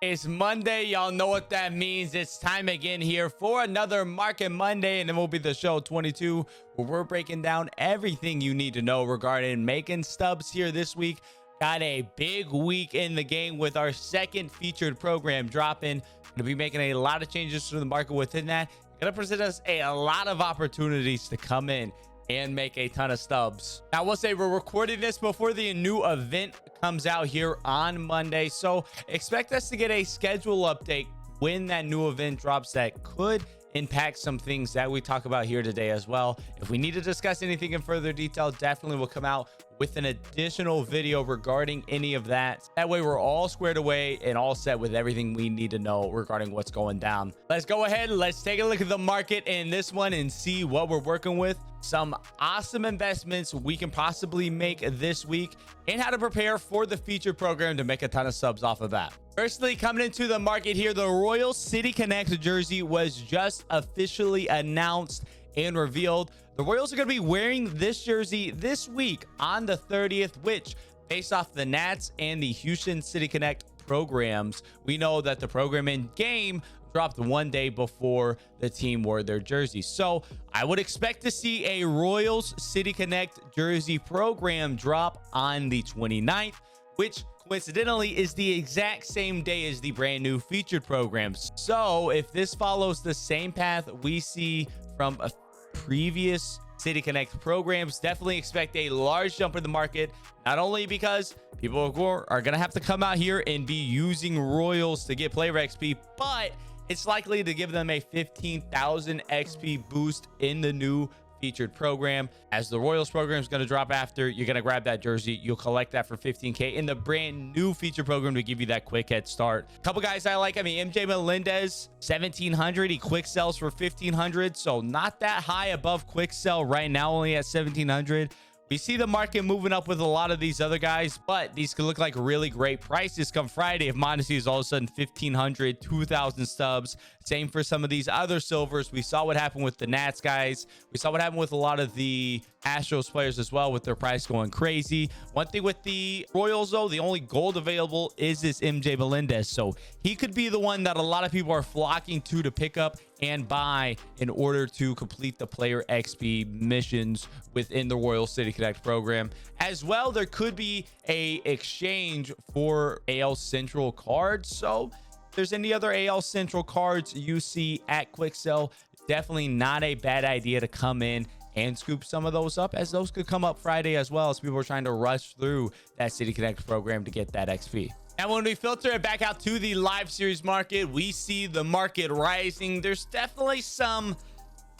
It's Monday. Y'all know what that means. It's time again here for another Market Monday and MLB The Show 22, where we're breaking down everything you need to know regarding making stubs here this week. Got a big week in the game with our second featured program dropping. Going to be making a lot of changes to the market within that. Going to present us a lot of opportunities to come in and make a ton of stubs. Now, I will say we're recording this before the new event comes out here on Monday, so expect us to get a schedule update when that new event drops that could impact some things that we talk about here today as well. If we need to discuss anything in further detail, definitely will come out with an additional video regarding any of that. That way we're all squared away and all set with everything we need to know regarding what's going down. Let's go ahead. Let's take a look at the market in this one and see what we're working with. Some awesome investments we can possibly make this week and how to prepare for the featured program to make a ton of subs off of that. Firstly, coming into the market here, the Royal City Connect jersey was just officially announced and revealed. The Royals are going to be wearing this jersey this week on the 30th, which based off the Nats and the Houston City Connect programs, we know that the program in game dropped one day before the team wore their jersey. So I would expect to see a Royals City Connect jersey program drop on the 29th, which coincidentally is the exact same day as the brand new featured programs. So if this follows the same path we see from a previous City Connect programs, definitely expect a large jump in the market, not only because people are going to have to come out here and be using Royals to get player XP, but it's likely to give them a 15,000 XP boost in the new featured program. As the Royals program is going to drop after, you're going to grab that jersey. You'll collect that for 15K in the brand new feature program to give you that quick head start. A couple guys I like. I mean, MJ Melendez, 1,700. He quick sells for 1,500. So not that high above quick sell right now, only at 1,700. We see the market moving up with a lot of these other guys, but these could look like really great prices come Friday if Mondesi is all of a sudden 1,500, 2,000 stubs. Same for some of these other silvers. We saw what happened with the Nats guys. We saw what happened with a lot of the Astros players as well, with their price going crazy. One thing with the Royals, though, the only gold available is this MJ Melendez. So he could be the one that a lot of people are flocking to pick up and buy in order to complete the player XP missions within the Royal City Connect program. As well, there could be a exchange for AL Central cards. So if there's any other AL Central cards you see at quick sell, definitely not a bad idea to come in and scoop some of those up, as those could come up Friday as well, as people are trying to rush through that City Connect program to get that XP. And when we filter it back out to the live series market, we see the market rising. There's definitely some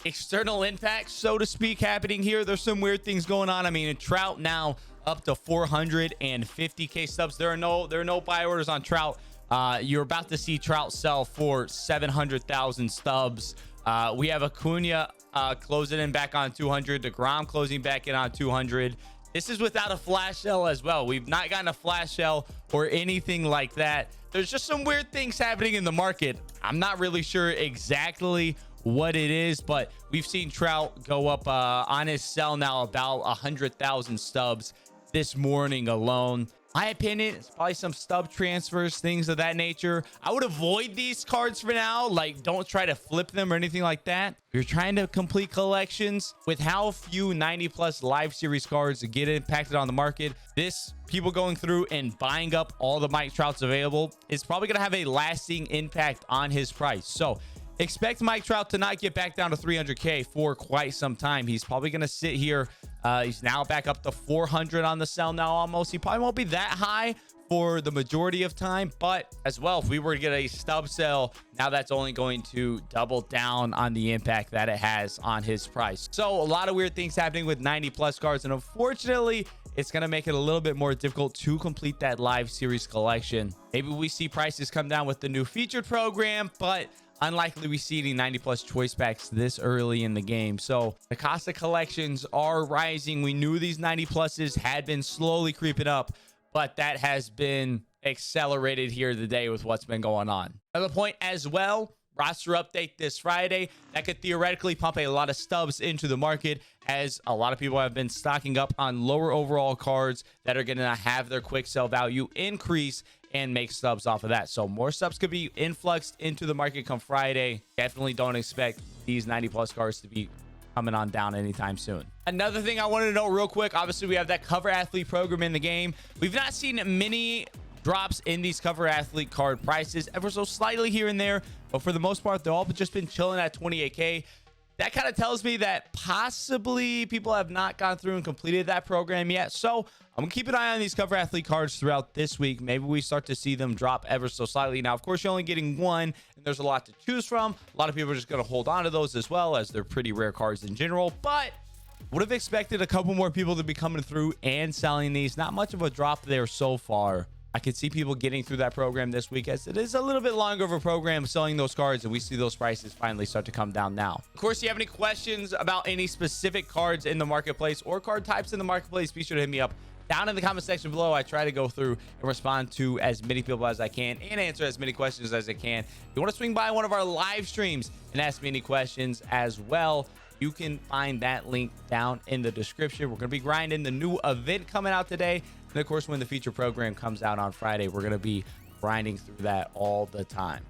external impacts, so to speak, happening here. There's some weird things going on. I mean, Trout now up to 450K stubs. There are no buy orders on Trout. You're about to see Trout sell for 700,000 stubs. We have Acuna closing in back on 200. DeGrom closing back in on 200. This is without a flash sale as well. We've not gotten a flash sale or anything like that. There's just some weird things happening in the market. I'm not really sure exactly what it is, but we've seen Trout go up on his sell now about 100,000 stubs this morning alone. My opinion, it's probably some stub transfers, things of that nature. I would avoid these cards for now. Like, don't try to flip them or anything like that. If you're trying to complete collections, with how few 90+ live series cards get impacted on the market, this people going through and buying up all the Mike Trouts available is probably going to have a lasting impact on his price. So expect Mike Trout to not get back down to 300K for quite some time. He's probably going to sit here. He's now back up to 400 on the sell now almost. He probably won't be that high for the majority of time, but as well, if we were to get a stub sell, now that's only going to double down on the impact that it has on his price. So a lot of weird things happening with 90+ cards, and unfortunately, it's going to make it a little bit more difficult to complete that live series collection. Maybe we see prices come down with the new featured program, but unlikely we see any 90+ choice packs this early in the game. So the cost of collections are rising. We knew these 90+s had been slowly creeping up, but that has been accelerated here today with what's been going on. Another point as well, roster update this Friday. That could theoretically pump a lot of stubs into the market, as a lot of people have been stocking up on lower overall cards that are going to have their quick sell value increase and make stubs off of that. So more stubs could be influxed into the market come Friday. Definitely don't expect these 90 plus cards to be coming on down anytime soon. Another thing I wanted to know real quick, obviously we have that cover athlete program in the game. We've not seen many drops in these cover athlete card prices, ever so slightly here and there, but for the most part they've all just been chilling at 28k. That kind of tells me that possibly people have not gone through and completed that program yet. So I'm gonna keep an eye on these cover athlete cards throughout this week. Maybe we start to see them drop ever so slightly. Now, of course, you're only getting one, and there's a lot to choose from. A lot of people are just gonna hold on to those as well, as they're pretty rare cards in general. But would have expected a couple more people to be coming through and selling these. Not much of a drop there so far. I could see people getting through that program this week, as it is a little bit longer of a program selling those cards, and we see those prices finally start to come down now. Of course, if you have any questions about any specific cards in the marketplace or card types in the marketplace, be sure to hit me up down in the comment section below. I try to go through and respond to as many people as I can and answer as many questions as I can. If you want to swing by one of our live streams and ask me any questions as well, you can find that link down in the description. We're going to be grinding the new event coming out today. And of course, when the feature program comes out on Friday, we're going to be grinding through that all the time.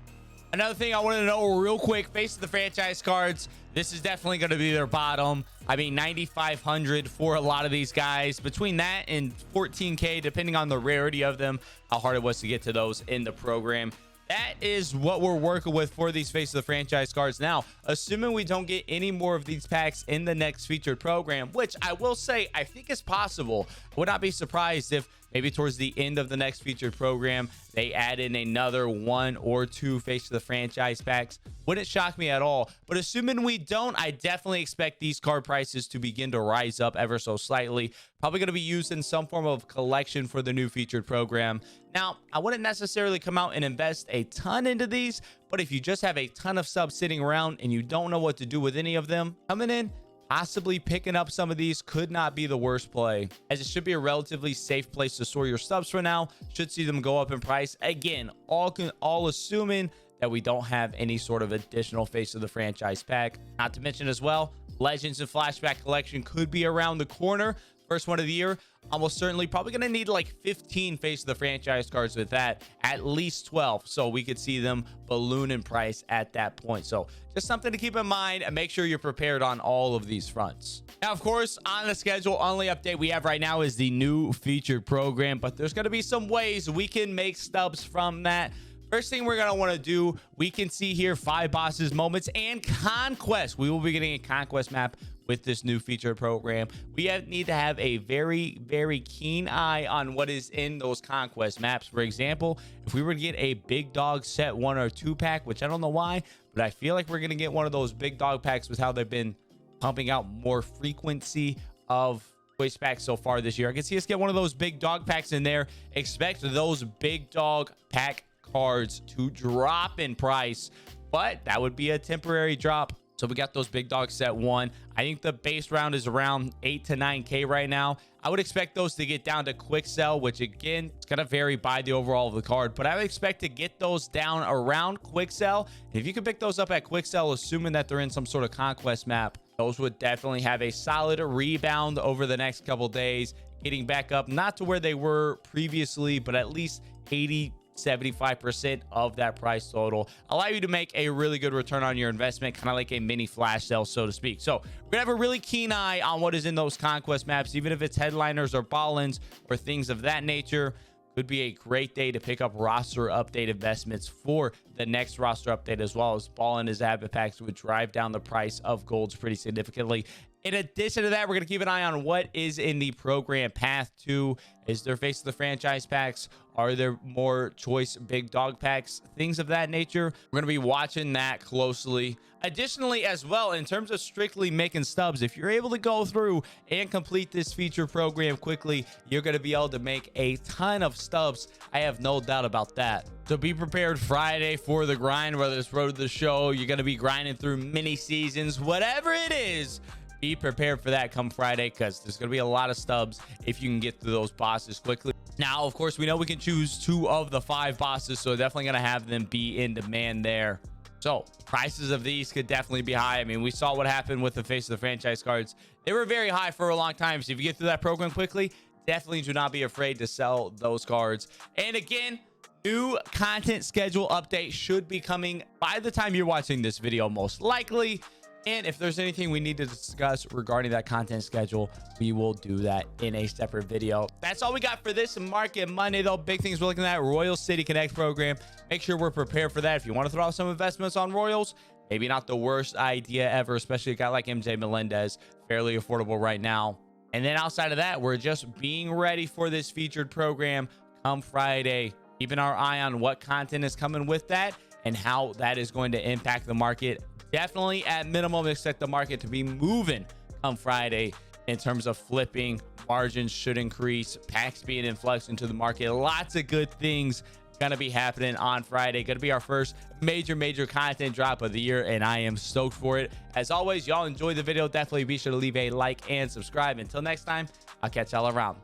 Another thing I wanted to know real quick, face of the franchise cards. This is definitely going to be their bottom. I mean, 9,500 for a lot of these guys. Between that and 14k, depending on the rarity of them, how hard it was to get to those in the program. That is what we're working with for these face of the franchise cards. Now, assuming we don't get any more of these packs in the next featured program, which I will say I think is possible. I would not be surprised if maybe towards the end of the next featured program they add in another 1 or 2 face of the franchise packs. Wouldn't shock me at all. But assuming we don't, I definitely expect these card prices to begin to rise up ever so slightly. Probably going to be used in some form of collection for the new featured program. Now, I wouldn't necessarily come out and invest a ton into these, but if you just have a ton of subs sitting around and you don't know what to do with any of them, coming in, possibly picking up some of these could not be the worst play, as it should be a relatively safe place to store your stubs for now. Should see them go up in price again, all assuming that we don't have any sort of additional face of the franchise pack. Not to mention as well, Legends and Flashback collection could be around the corner. First one of the year, almost certainly probably going to need like 15 face of the franchise cards with that, at least 12, so we could see them balloon in price at that point. So just something to keep in mind, and make sure you're prepared on all of these fronts. Now, of course, on the schedule, only update we have right now is the new featured program, but there's going to be some ways we can make stubs from that. First thing we're going to want to do, we can see here 5 bosses moments and conquest. We will be getting a conquest map with this new feature program. We need to have a very, very keen eye on what is in those conquest maps. For example, if we were to get a big dog set 1 or 2 pack, which I don't know why, but I feel like we're going to get one of those big dog packs with how they've been pumping out more frequency of choice packs so far this year. I can see us get one of those big dog packs in there. Expect those big dog pack cards to drop in price, but that would be a temporary drop. So we got those big dogs set 1. I think the base round is around 8 to 9k right now. I would expect those to get down to quick sell, which again, it's going to vary by the overall of the card, but I would expect to get those down around quick sell. If you can pick those up at quick sell, assuming that they're in some sort of conquest map, those would definitely have a solid rebound over the next couple days, getting back up, not to where they were previously, but at least 75% of that price total, allow you to make a really good return on your investment, kind of like a mini flash sale, so to speak. So we're gonna have a really keen eye on what is in those conquest maps, even if it's headliners or ball-ins or things of that nature. Could be a great day to pick up roster update investments for the next roster update, as well as ball-in as habit packs would drive down the price of golds pretty significantly. In addition to that, we're going to keep an eye on what is in the program path 2. Is there face of the franchise packs? Are there more choice big dog packs? Things of that nature. We're going to be watching that closely. Additionally, as well, in terms of strictly making stubs, if you're able to go through and complete this feature program quickly, you're going to be able to make a ton of stubs. I have no doubt about that. So be prepared Friday for the grind, whether it's Road to the Show, you're going to be grinding through mini seasons, whatever it is. Be prepared for that come Friday, because there's going to be a lot of stubs if you can get through those bosses quickly. Now, of course, we know we can choose 2 of the 5 bosses, so definitely going to have them be in demand there. So prices of these could definitely be high. I mean, we saw what happened with the face of the franchise cards. They were very high for a long time. So if you get through that program quickly, definitely do not be afraid to sell those cards. And again, new content schedule update should be coming by the time you're watching this video, most likely. And if there's anything we need to discuss regarding that content schedule, we will do that in a separate video. That's all we got for this Market Monday, though. Big things we're looking at: Royal City Connect program. Make sure we're prepared for that. If you want to throw out some investments on Royals, maybe not the worst idea ever, especially a guy like MJ Melendez, fairly affordable right now. And then outside of that, we're just being ready for this featured program come Friday, keeping our eye on what content is coming with that and how that is going to impact the market. Definitely at minimum, expect the market to be moving come Friday in terms of flipping. Margins should increase, packs being influx into the market. Lots of good things gonna be happening on Friday. Gonna be our first major content drop of the year, and I am stoked for it. As always, y'all enjoy the video. Definitely be sure to leave a like and subscribe. Until next time, I'll catch y'all around.